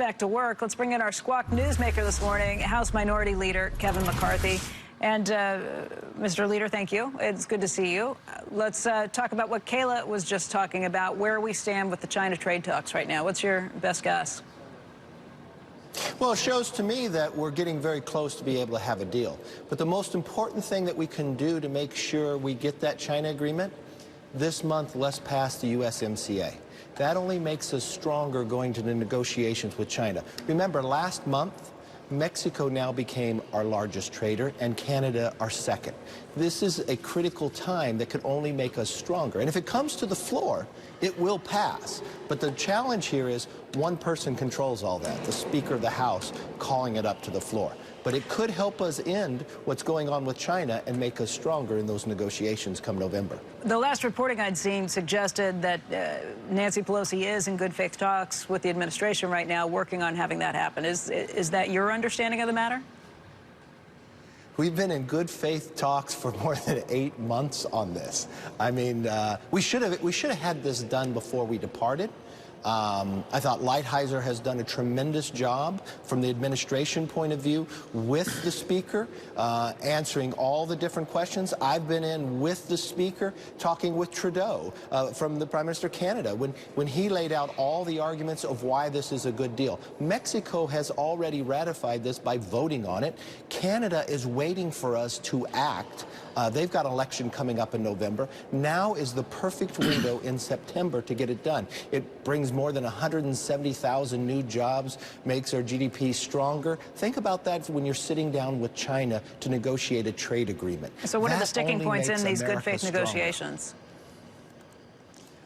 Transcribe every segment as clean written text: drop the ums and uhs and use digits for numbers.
Back to work. Let's bring in our Squawk newsmaker this morning, House Minority Leader Kevin McCarthy. And Mr. Leader, thank you. It's good to see you. Let's talk about what Kayla was just talking about, where we stand with the China trade talks right now. What's your best guess? Well, it shows to me that we're getting very close to be able to have a deal. But the most important thing that we can do to make sure we get that China agreement, this month, let's pass the USMCA. That only makes us stronger going to the negotiations with China. Remember, last month, Mexico now became our largest trader and Canada our second. This is a critical time that could only make us stronger. And if it comes to the floor, it will pass. But the challenge here is one person controls all that, the Speaker of the House calling it up to the floor. But it could help us end what's going on with China and make us stronger in those negotiations come November. The last reporting I'd seen suggested that Nancy Pelosi is in good faith talks with the administration right now, working on having that happen. Is that your understanding of the matter? We've been in good faith talks for more than 8 months on this. I mean, we should have had this done before we departed. I thought Lighthizer has done a tremendous job from the administration point of view with the Speaker, answering all the different questions. I've been in with the Speaker, talking with Trudeau from the Prime Minister of Canada when he laid out all the arguments of why this is a good deal. Mexico has already ratified this by voting on it. Canada is waiting for us to act. They've got an election coming up in November. Now is the perfect window in September to get it done. It brings more than 170,000 new jobs, makes our GDP stronger. Think about that when you're sitting down with China to negotiate a trade agreement. So what are the sticking points in these good faith negotiations?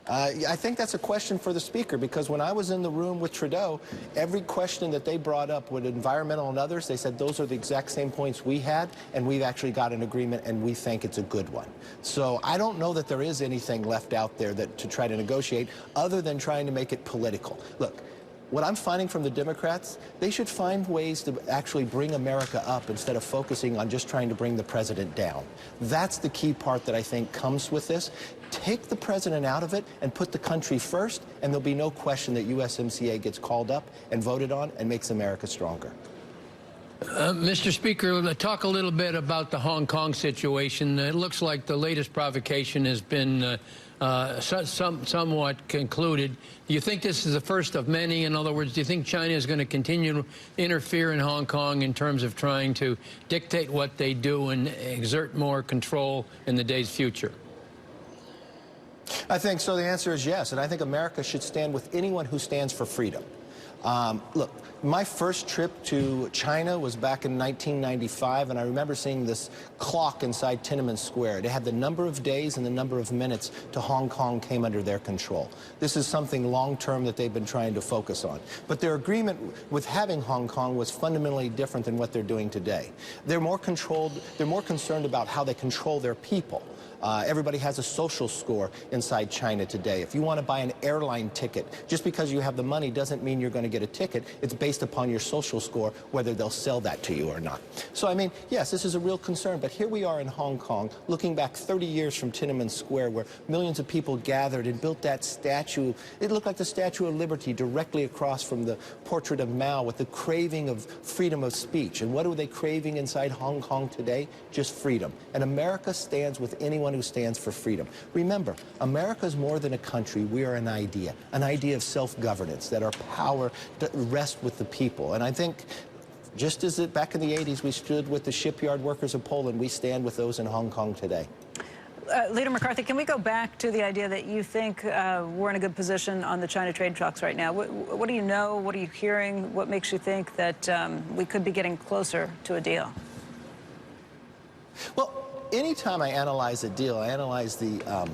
I think that's a question for the Speaker, because when I was in the room with Trudeau, every question that they brought up with environmental and others, they said those are the exact same points we had, and we've actually got an agreement, and we think it's a good one. So I don't know that there is anything left out there to try to negotiate other than trying to make it political. Look, what I'm finding from the Democrats, they should find ways to actually bring America up instead of focusing on just trying to bring the president down. That's the key part that I think comes with this. Take the president out of it and put the country first, and there'll be no question that USMCA gets called up and voted on and makes America stronger. Mr. Speaker, talk a little bit about the Hong Kong situation. It looks like the latest provocation has been somewhat concluded. Do you think this is the first of many? In other words, do you think China is going to continue to interfere in Hong Kong in terms of trying to dictate what they do and exert more control in the days future? I think so. The answer is yes, and I think America should stand with anyone who stands for freedom. Look, my first trip to China was back in 1995, and I remember seeing this clock inside Tiananmen Square. It had the number of days and the number of minutes to Hong Kong came under their control. This is something long-term that they've been trying to focus on. But their agreement with having Hong Kong was fundamentally different than what they're doing today. They're more controlled, they're more concerned about how they control their people. Everybody has a social score inside China today. If you want to buy an airline ticket, just because you have the money doesn't mean you're going to get a ticket. It's based upon your social score, whether they'll sell that to you or not. So, I mean, yes, this is a real concern, but here we are in Hong Kong, looking back 30 years from Tiananmen Square, where millions of people gathered and built that statue. It looked like the Statue of Liberty directly across from the portrait of Mao, with the craving of freedom of speech. And what are they craving inside Hong Kong today? Just freedom. And America stands with anyone who stands for freedom. Remember, America is more than a country. We are an idea of self-governance, that our power rests with the people. And I think, just as back in the 80s we stood with the shipyard workers of Poland, we stand with those in Hong Kong today. Leader McCarthy, can we go back to the idea that you think we're in a good position on the China trade talks right now? What do you know? What are you hearing? What makes you think that we could be getting closer to a deal? Well, anytime I analyze a deal, I analyze the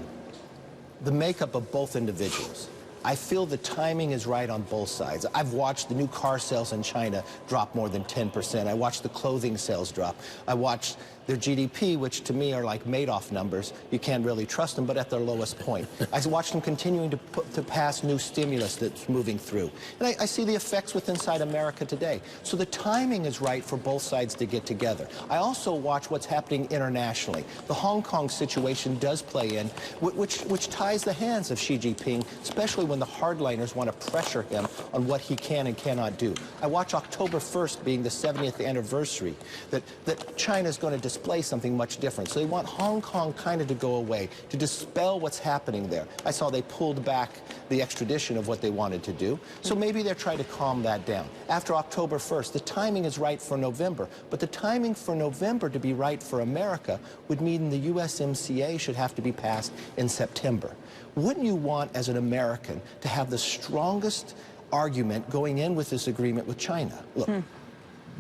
makeup of both individuals. I feel the timing is right on both sides. I've watched the new car sales in China drop more than 10%. I watched the clothing sales drop. I watched their GDP, which to me are like Madoff numbers. You can't really trust them, but at their lowest point. I watched them continuing to pass new stimulus that's moving through. And I see the effects with inside America today. So the timing is right for both sides to get together. I also watch what's happening internationally. The Hong Kong situation does play in, which ties the hands of Xi Jinping, especially when the hardliners want to pressure him on what he can and cannot do. I watch October 1st being the 70th anniversary, that China's going to display something much different. So they want Hong Kong kind of to go away, to dispel what's happening there. I saw they pulled back the extradition of what they wanted to do. So maybe they're trying to calm that down. After October 1st, the timing is right for November, but the timing for November to be right for America would mean the USMCA should have to be passed in September. Wouldn't you want, as an American, to have the strongest argument going in with this agreement with China? Look,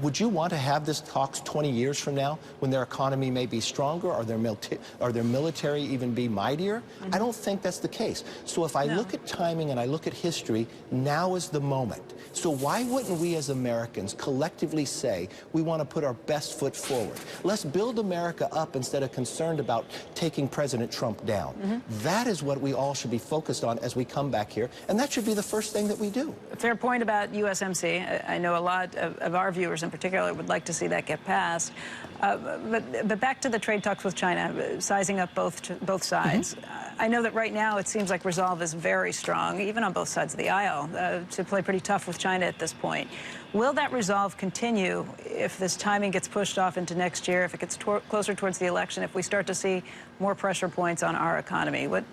would you want to have this talks 20 years from now when their economy may be stronger or their military even be mightier? I don't think that's the case. So if I look at timing and I look at history, now is the moment. So why wouldn't we as Americans collectively say we want to put our best foot forward? Let's build America up instead of concerned about taking President Trump down. That is what we all should be focused on as we come back here, and that should be the first thing that we do. A fair point about USMCA. I know a lot of our viewers in particular would like to see that get passed. But back to the trade talks with China, sizing up both sides. I know that right now it seems like resolve is very strong, even on both sides of the aisle, to play pretty tough with China at this point. Will that resolve continue if this timing gets pushed off into next year, if it gets closer towards the election, if we start to see more pressure points on our economy? What,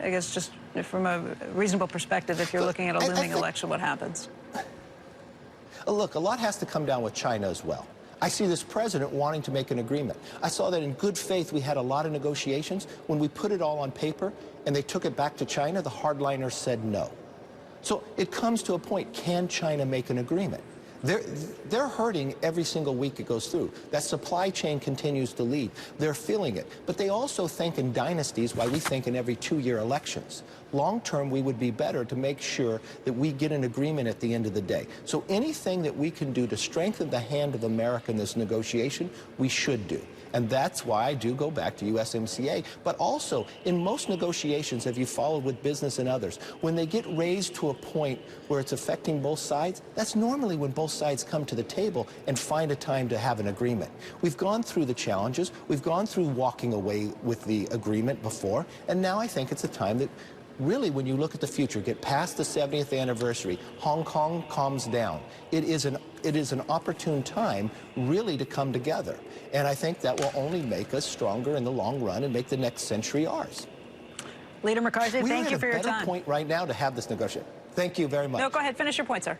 I guess just from a reasonable perspective, if you're looking at a looming election, what happens? Look, a lot has to come down with China as well. I see this president wanting to make an agreement. I saw that in good faith we had a lot of negotiations. When we put it all on paper and they took it back to China, the hardliners said no. So it comes to a point, can China make an agreement? They're hurting every single week it goes through. That supply chain continues to lead. They're feeling it. But they also think in dynasties, why we think in every 2-year elections. Long term, we would be better to make sure that we get an agreement at the end of the day. So anything that we can do to strengthen the hand of America in this negotiation, we should do. And that's why I do go back to USMCA. But also, in most negotiations, if you followed with business and others, when they get raised to a point where it's affecting both sides, that's normally when both sides come to the table and find a time to have an agreement. We've gone through the challenges. We've gone through walking away with the agreement before. And now I think it's a time that really, when you look at the future, get past the 70th anniversary, Hong Kong calms down. It is an opportune time, really, to come together. And I think that will only make us stronger in the long run and make the next century ours. Leader McCarthy, thank you for your time. We're at a better point right now to have this negotiation. Thank you very much. No, go ahead. Finish your point, sir.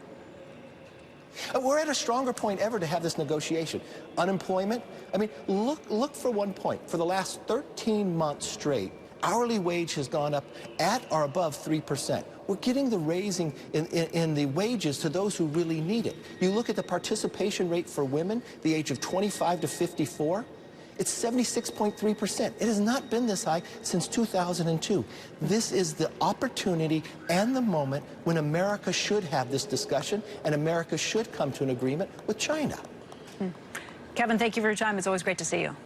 We're at a stronger point ever to have this negotiation. Unemployment, I mean, look for one point. For the last 13 months straight, hourly wage has gone up at or above 3%. We're getting the raising in the wages to those who really need it. You look at the participation rate for women, the age of 25 to 54, it's 76.3%. It has not been this high since 2002. This is the opportunity and the moment when America should have this discussion and America should come to an agreement with China. Kevin, thank you for your time. It's always great to see you.